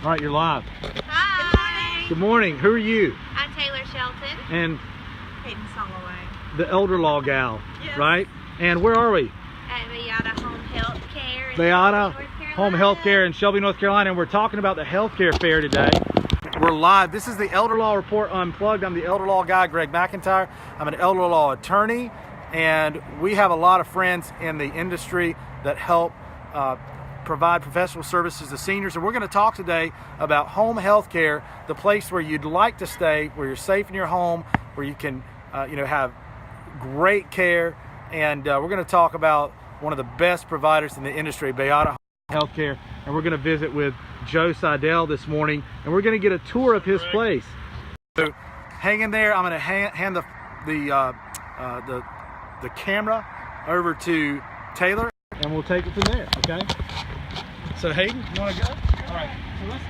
All right, you're live. Hi. Good morning. Who are you? I'm Taylor Shelton. And Hayden Soloway. the elder law gal, Yes. right? And where are we? At Bayada Home Health Care in Bayada North Carolina. Home Health Care in Shelby, North Carolina, and we're talking about the healthcare fair today. We're live. This is the Elder Law Report Unplugged. I'm the elder law guy, Greg McIntyre. I'm an elder law attorney, and we have a lot of friends in the industry that help provide professional services to seniors. And we're going to talk today about home health care, the place where you'd like to stay, where you're safe in your home, where you can have great care. And we're going to talk about one of the best providers in the industry, Bayada Healthcare, and we're going to visit with Joe Seidel this morning, and we're going to get a tour of his place. So hang in there. I'm going to hand the camera over to Taylor, and we'll take it from there. Okay. So Hayden, you want to go? All right. So let's go.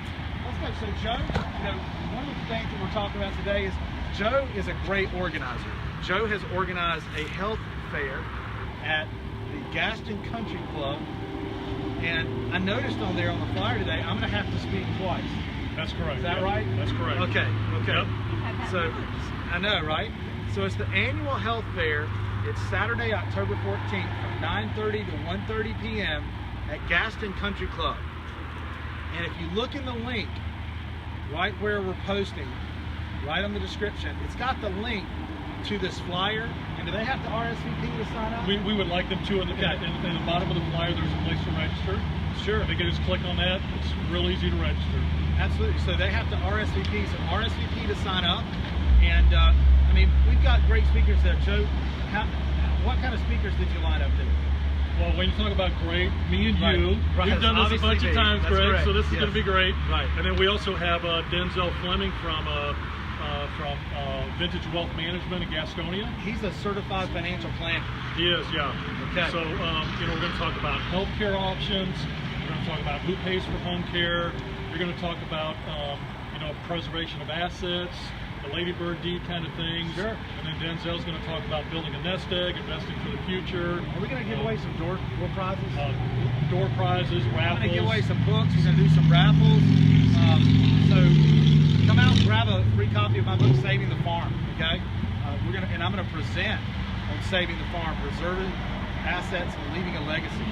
So Joe, one of the things that we're talking about today is Joe is a great organizer. Joe has organized a health fair at the Gaston Country Club. And I noticed on there on the flyer today, I'm going to have to speak twice. That's correct. Is that right? That's correct. Okay. Yep. So, I know, right? So it's the annual health fair. It's Saturday, October 14th from 9:30 to 1:30 p.m. at Gaston Country Club. And if you look in the link, right where we're posting, right on the description, it's got the link to this flyer. And do they have to RSVP to sign up? We would like them to. In the bottom of the flyer, there's a place to register. Sure. They can just click on that. It's real easy to register. Absolutely. So they have to RSVP. So RSVP to sign up. And I mean, we've got great speakers there. Joe, what kind of speakers did you line up to? Well, when you talk about great, me and you, Right. we've done this a bunch of times, That's Greg. correct. So this is Yes. going to be great. Right. And then we also have Denzel Fleming from Vintage Wealth Management in Gastonia. He's a certified financial planner. He is, yeah. Okay. So, we're going to talk about healthcare options. We're going to talk about who pays for home care. We're going to talk about, preservation of assets, the ladybird deed kind of things. Sure. And then Denzel's going to talk about building a nest egg, investing for the future. Are we going to give away some door prizes? Door prizes, raffles. We're going to give away some books. We're going to do some raffles. So come out and grab a free copy of my book, Saving the Farm. Okay. I'm going to present on Saving the Farm, preserving assets and leaving a legacy.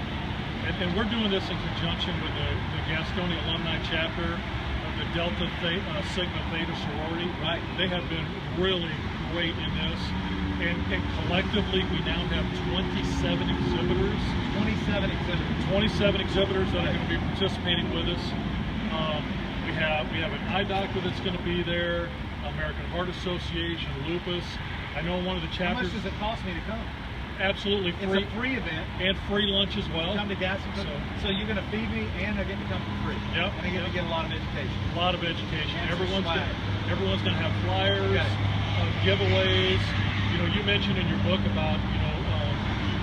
And we're doing this in conjunction with the Gastonia alumni chapter of the Delta Sigma Theta sorority. Right. They have been really great in this. And collectively, we now have 27 exhibitors. 27 exhibitors. 27 exhibitors that are going to be participating with us. We have an eye doctor that's going to be there, American Heart Association, lupus. I know one of the chapters. How much does it cost me to come? Absolutely free. It's a free event. And free lunch as well. Come to Gaston. So you're going to feed me, and I get to come for free. Yep. And I get to get a lot of education. A lot of education. And Everyone's swag. going to have flyers, Okay. Giveaways. You mentioned in your book about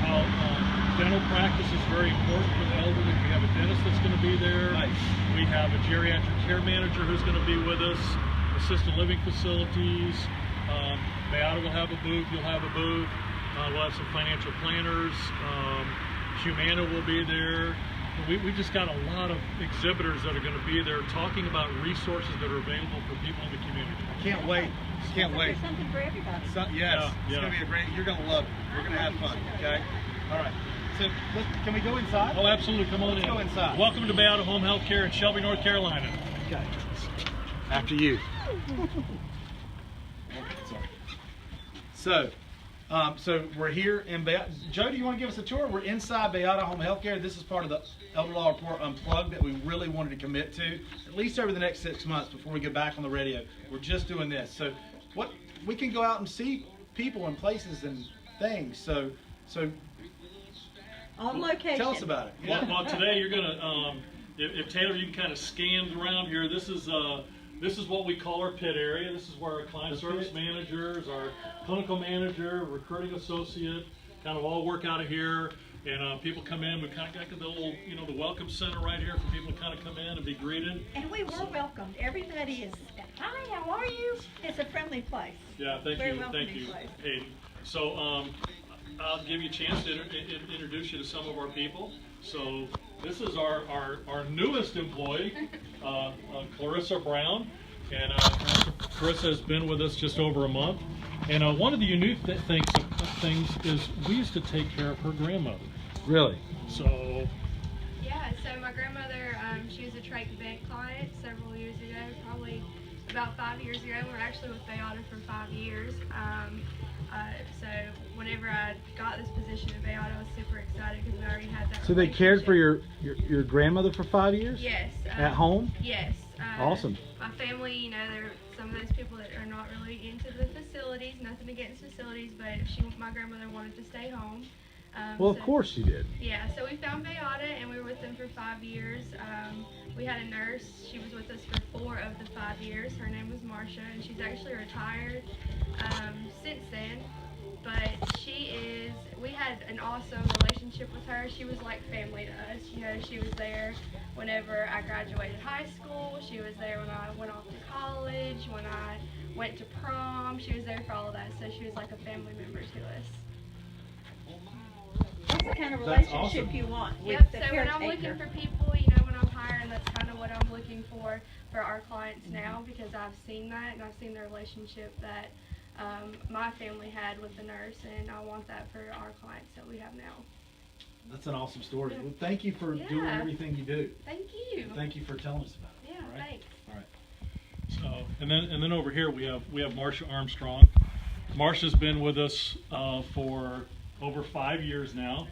how dental practice is very important for the elderly. We have a dentist that's going to be there. Nice. We have a geriatric care manager who's going to be with us. Assisted living facilities. Bayada will have a booth. You'll have a booth. We'll have some financial planners. Humana will be there. We just got a lot of exhibitors that are going to be there talking about resources that are available for people in the community. Can't wait. Can't wait. There's something for everybody. Yes. Yeah. It's going to be you're going to love it. We're going to have fun. Okay. All right. So can we go inside? Oh, absolutely. Come on Let's in. go inside. Welcome to Bayada Home Health Care in Shelby, North Carolina. Okay. After you. Sorry. So we're here in Bayada. Joe, do you want to give us a tour? We're inside Bayada Home Health Care. This is part of the Elder Law Report Unplugged that we really wanted to commit to, at least over the next 6 months before we get back on the radio. We're just doing this. So we can go out and see people and places and things. So On location. tell us about it. Yeah. Well, today you're going to, if Taylor, you can kind of scan around here. This is what we call our pit area. This is where our client service managers, our clinical manager, recruiting associate, kind of all work out of here. And people come in. We've kind of got the little, the welcome center right here for people to kind of come in and be greeted. And we were welcomed. Everybody is, hi, how are you? It's a friendly place. Yeah, thank Very you, welcoming thank you, place. Hayden. So I'll give you a chance to introduce you to some of our people. So This is our newest employee, Clarissa Brown. And Clarissa has been with us just over a month. And one of the unique things is we used to take care of her grandmother. Really? So. Yeah, so my grandmother, she was a trach bank client several years ago, probably about 5 years ago. We're actually with Bayada for 5 years. So whenever I got this position at Bayada, I was super excited because we already had that. So they cared for your grandmother for 5 years? Yes. At home? Yes. Awesome. My family, you know, there are some of those people that are not really into the facilities. Nothing against facilities, but my grandmother wanted to stay home. Well, of course she did. Yeah, so we found Bayada and we were with them for 5 years. We had a nurse. She was with us for 4 of the 5 years. Her name was Marcia, and she's actually retired since then. But we had an awesome relationship with her. She was like family to us. You know, she was there whenever I graduated high school. She was there when I went off to college, when I went to prom. She was there for all of that. So she was like a family member to us. That's the kind of That's relationship awesome. you want with Yep, the so when I'm looking caretaker. for people, you know, when I'm hiring, that's kind of what I'm looking for our clients now, because I've seen that and I've seen the relationship that my family had with the nurse, and I want that for our clients that we have now. That's an awesome story. Yeah. Well, thank you for doing Yeah. everything you do. Thank you. Thank you for telling us about it. Yeah, All right? thanks. All right. So, and then over here we have Marcia Armstrong. Marcia's been with us for over 5 years now.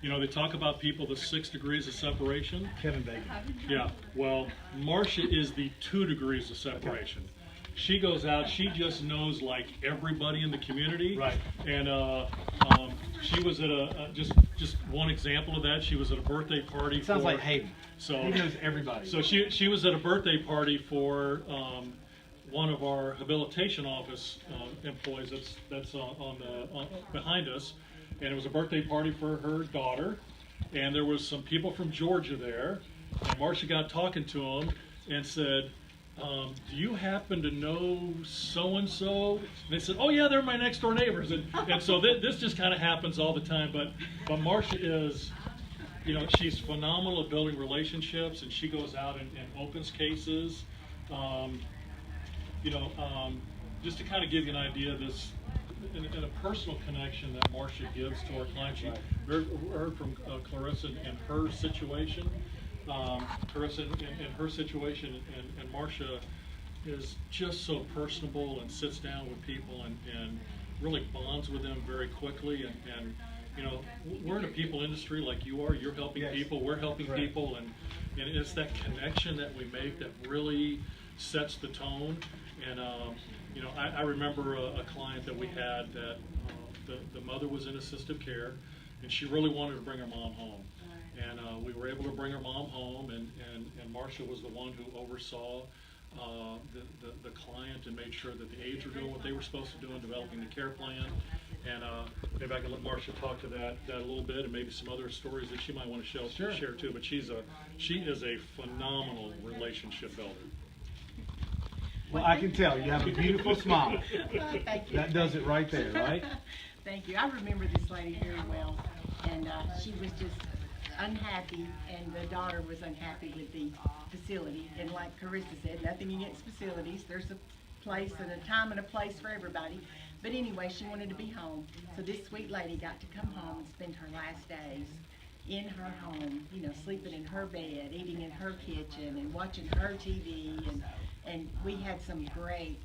You know, they talk about people the 6 degrees of separation. Kevin Bacon. Yeah, well, Marcia is the 2 degrees of separation. She goes out, she just knows like everybody in the community. Right. And she was at just one example of that. She was at a birthday party. It sounds like Hayden. So He knows everybody. So she was at a birthday party for one of our habilitation office employees that's behind us, and it was a birthday party for her daughter, and there was some people from Georgia there, and Marcia got talking to them and said, do you happen to know so-and-so? And they said, oh yeah, they're my next door neighbors. And so this just kind of happens all the time, but Marcia is, you know, she's phenomenal at building relationships, and she goes out and opens cases. Just to kind of give you an idea of this, in a personal connection that Marcia gives to our clients. You heard from Clarissa in her situation. Clarissa in her situation, and Marcia is just so personable and sits down with people and really bonds with them very quickly. And you know, we're in a people industry like you are. You're helping people, we're helping people, and it's that connection that we make that really sets the tone. And you know, I remember a client that we had that the mother was in assistive care, and she really wanted to bring her mom home. And we were able to bring her mom home, and Marcia was the one who oversaw the client and made sure that the aides were doing what they were supposed to do in developing the care plan. And maybe I can let Marcia talk to that a little bit, and maybe some other stories that she might want to share too. But she is a phenomenal relationship builder. Well, I can tell you have a beautiful smile. Thank you. That does it right there, right? Thank you. I remember this lady very well, and she was just unhappy, and the daughter was unhappy with the facility. And like Carissa said, nothing against facilities. There's a place and a time and a place for everybody. But anyway, she wanted to be home. So this sweet lady got to come home and spend her last days in her home, you know, sleeping in her bed, eating in her kitchen, and watching her TV. And we had some great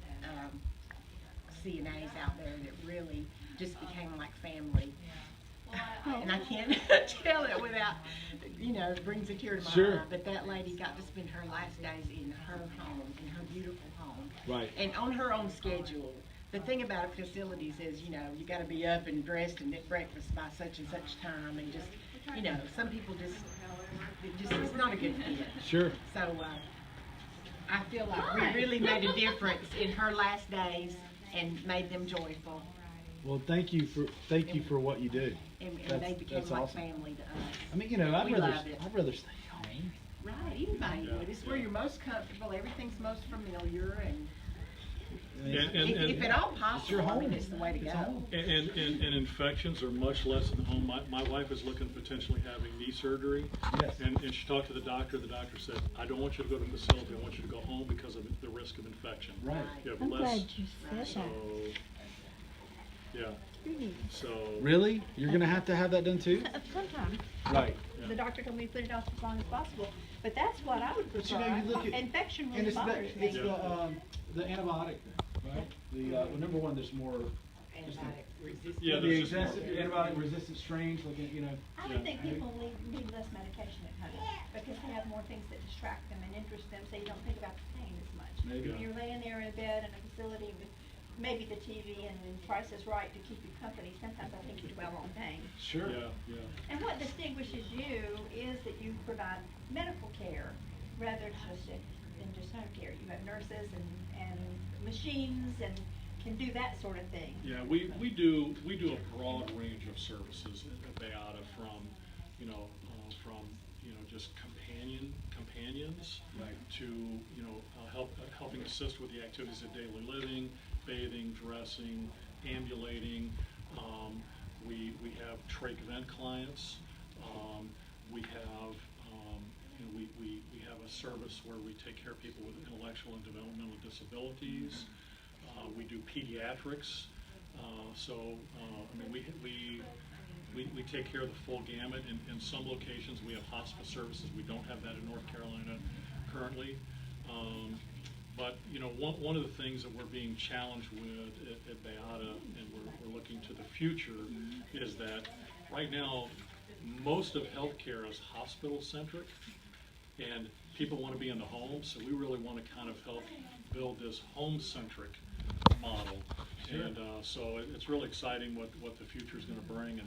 CNAs out there that really just became like family. And I can't tell it without, you know, it brings a tear to my eye. But that lady got to spend her last days in her home, in her beautiful home. Right. And on her own schedule. The thing about facilities is, you know, you got to be up and dressed and at breakfast by such and such time, and just, you know, some people it's not a good fit. Sure. So I feel like we really made a difference in her last days and made them joyful. Well, thank you for what you do. And they became like awesome. family to us. I mean, you know, I'd We rather love it. stay home. Right, anybody would. It's where you're most comfortable. Everything's most familiar, and If at all possible, I mean, it's the way to go. And infections are much less in the home. My wife is looking at potentially having knee surgery. Yes. And she talked to the doctor. The doctor said, I don't want you to go to the facility. I want you to go home because of the risk of infection. Right. You have I'm less, glad you said so, yeah. So. Really? You're going to have that done too? Sometimes. Right. The doctor told me to put it off as long as possible, but that's what I would But prefer. you know, you look at- Infection And really it's bothers me. the antibiotic thing, right? Well, number one, there's more. Antibiotic resistance. Yeah, The there's just excessive antibiotic resistant strains, looking at, you know. I would think people need less medication at home because they have more things that distract them and interest them, so you don't think about the pain as much. Maybe. If you're laying there in a bed in a facility with maybe the TV and Price is Right to keep you company, sometimes I think you dwell on pain. Sure. Yeah. And what distinguishes you is that you provide medical care rather than just home care. You have nurses and machines and can do that sort of thing. Yeah, we do a broad range of services at Bayada from just companions Right. to helping assist with the activities of daily living, bathing, dressing, ambulating. We have trach vent clients. We have we have a service where we take care of people with intellectual and developmental disabilities. We do pediatrics. We take care of the full gamut. In some locations, we have hospice services. We don't have that in North Carolina currently. But one of the things that we're being challenged with at Bayada, and we're looking to the future, is that right now most of healthcare is hospital-centric, and people want to be in the home. So we really want to kind of help build this home-centric model. Sure. And so it's really exciting what the future is going to bring.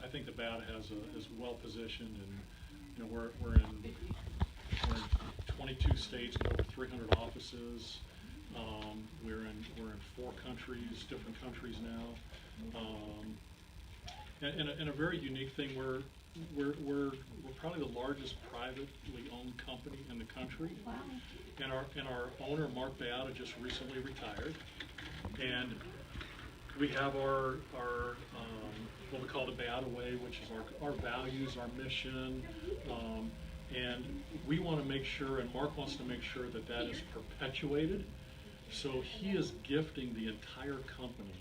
I think the Bayada is well positioned, and we're in 22 states with over 300 offices. We're in 4 countries, different countries now. And a very unique thing, we're probably the largest privately owned company in the country. Wow. And our owner, Mark Bayada, just recently retired. And we have our what we call the Bayada Way, which is our values, our mission, and we want to make sure, and Mark wants to make sure that is perpetuated. So he is gifting the entire company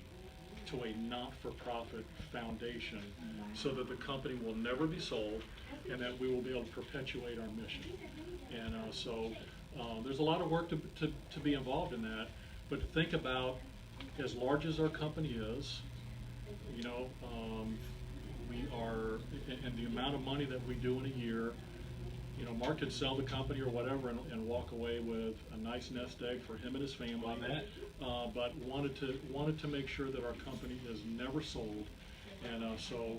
to a not-for-profit foundation so that the company will never be sold and that we will be able to perpetuate our mission. And there's a lot of work to be involved in that, but to think about, as large as our company is, we are, and the amount of money that we do in a year, Mark could sell the company or whatever and walk away with a nice nest egg for him and his family. But wanted to make sure that our company is never sold, and so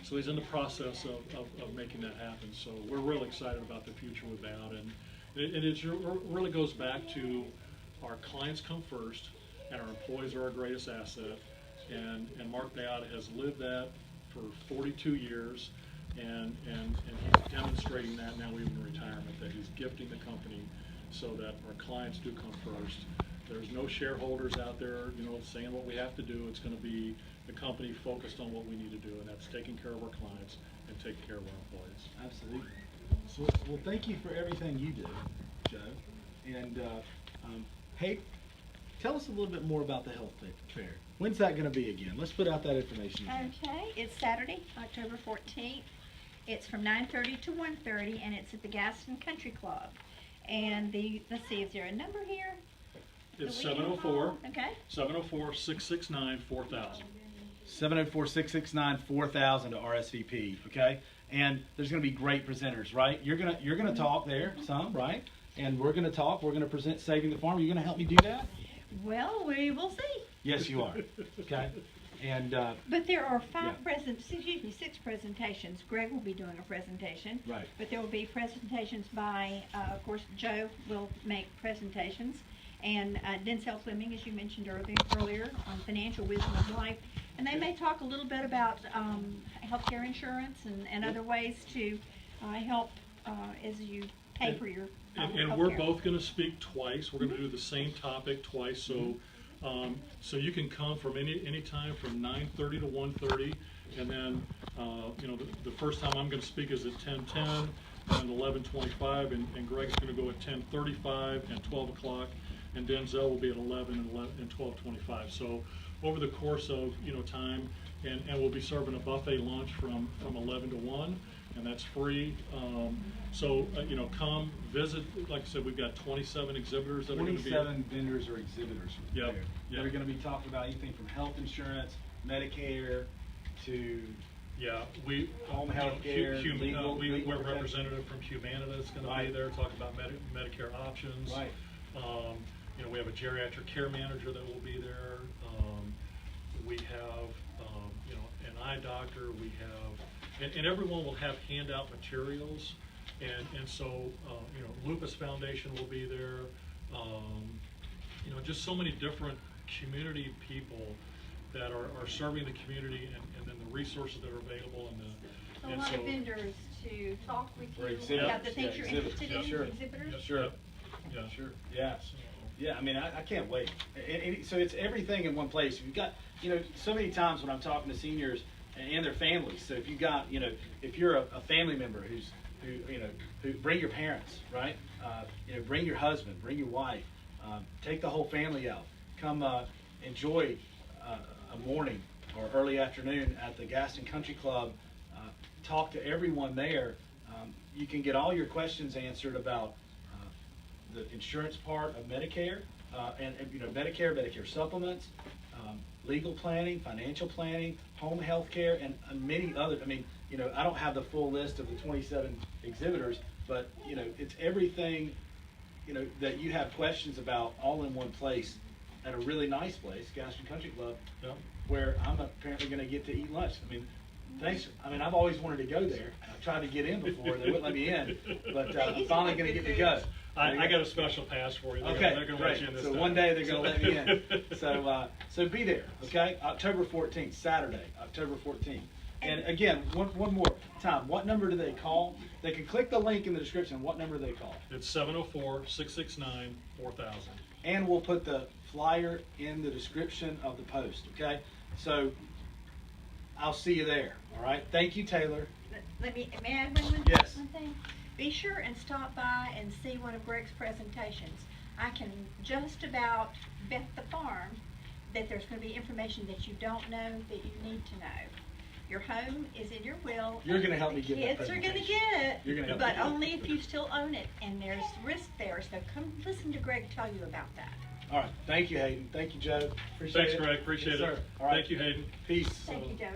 he's in the process of making that happen. So we're really excited about the future with Bayada, and it really goes back to our clients come first, and our employees are our greatest asset. And Mark Bayada has lived that for 42 years. And he's demonstrating that now even in retirement, that he's gifting the company so that our clients do come first. There's no shareholders out there, saying what we have to do. It's going to be the company focused on what we need to do, and that's taking care of our clients and taking care of our employees. Absolutely. So, well, thank you for everything you do, Joe. And hey, tell us a little bit more about the health fair. When's that going to be again? Let's put out that information again. Okay, it's Saturday, October 14th. It's from 9:30 to 1:30, and it's at the Gaston Country Club. And let's see, is there a number here? It's that we can call? 704. Okay. 704-669-4000. 704-669-4000 to RSVP. Okay, and there's going to be great presenters, right? You're gonna talk there some, right? And we're going to talk. We're going to present Saving the Farm. You're going to help me do that? Well, we will see. Yes, you are. Okay. And But there are Yeah. 6 presentations. Greg will be doing a presentation. Right. But there will be presentations by, of course, Joe will make presentations. And Denzel Fleming, as you mentioned earlier, on financial wisdom of life. And they may talk a little bit about healthcare insurance and other ways to help as you pay for your And we're both going to speak twice. We're going to do the same topic twice. So, so you can come from any time from 9:30 to 1:30, and then you know the first time I'm going to speak is at 10:10 and 11:25, and Greg's going to go at 10:35 and 12 o'clock, and Denzel will be at 11 and 12:25. So over the course of time, and we'll be serving a buffet lunch from 11 to 1. And that's free. So come visit. Like I said, we've got 27 exhibitors that are going to be. 27 vendors or exhibitors Yep, there. yep. They're going to be talking about anything from health insurance, Medicare, to we home health care, legal we have a protection. representative from Humana that's going to Right. be there talking about Medicare options. Right. We have a geriatric care manager that will be there. We have an eye doctor. We have, and everyone will have handout materials, and so Lupus Foundation will be there. Just so many different community people that are serving the community, and then the resources that are available, A lot of vendors to talk with For you exhibits, about the things you're exhibits, interested in, sure. exhibitors. Sure. Yeah. Sure. Yeah. So, Yeah, I mean, I can't wait. So it's everything in one place. You've got, so many times when I'm talking to seniors and their families. So if you got, if you're a family member who bring your parents, right? Bring your husband, bring your wife, take the whole family out. Come enjoy a morning or early afternoon at the Gaston Country Club. Talk to everyone there. You can get all your questions answered about the insurance part of Medicare, and Medicare supplements, legal planning, financial planning, home health care, and many other. I mean, I don't have the full list of the 27 exhibitors, but it's everything that you have questions about all in one place at a really nice place, Gaston Country Club, yeah. where I'm apparently going to get to eat lunch. I mean, thanks. I mean, I've always wanted to go there. I've tried to get in before; they wouldn't let me in, but I'm finally going to get to go. I got a special pass for you. Okay, they're gonna great. let you in this So time. one day they're going to let me in. So be there, okay? October 14th, Saturday, October 14th. And again, one more time, what number do they call? They can click the link in the description. What number do they call? It's 704-669-4000. And we'll put the flyer in the description of the post, okay? So I'll see you there, all right? Thank you, Taylor. May I add Yes. one thing? Be sure and stop by and see one of Greg's presentations. I can just about bet the farm that there's going to be information that you don't know that you need to know. Your home is in your will. You're going to help me get that Kids are going to presentation. get it, You're gonna help me but get it. only if you still own it, and there's risk there. So come listen to Greg tell you about that. All right. Thank you, Hayden. Thank you, Joe. Appreciate Thanks, it. Greg. Appreciate Yes, it. sir. All right. Thank you, Hayden. Peace. Thank you, Joe.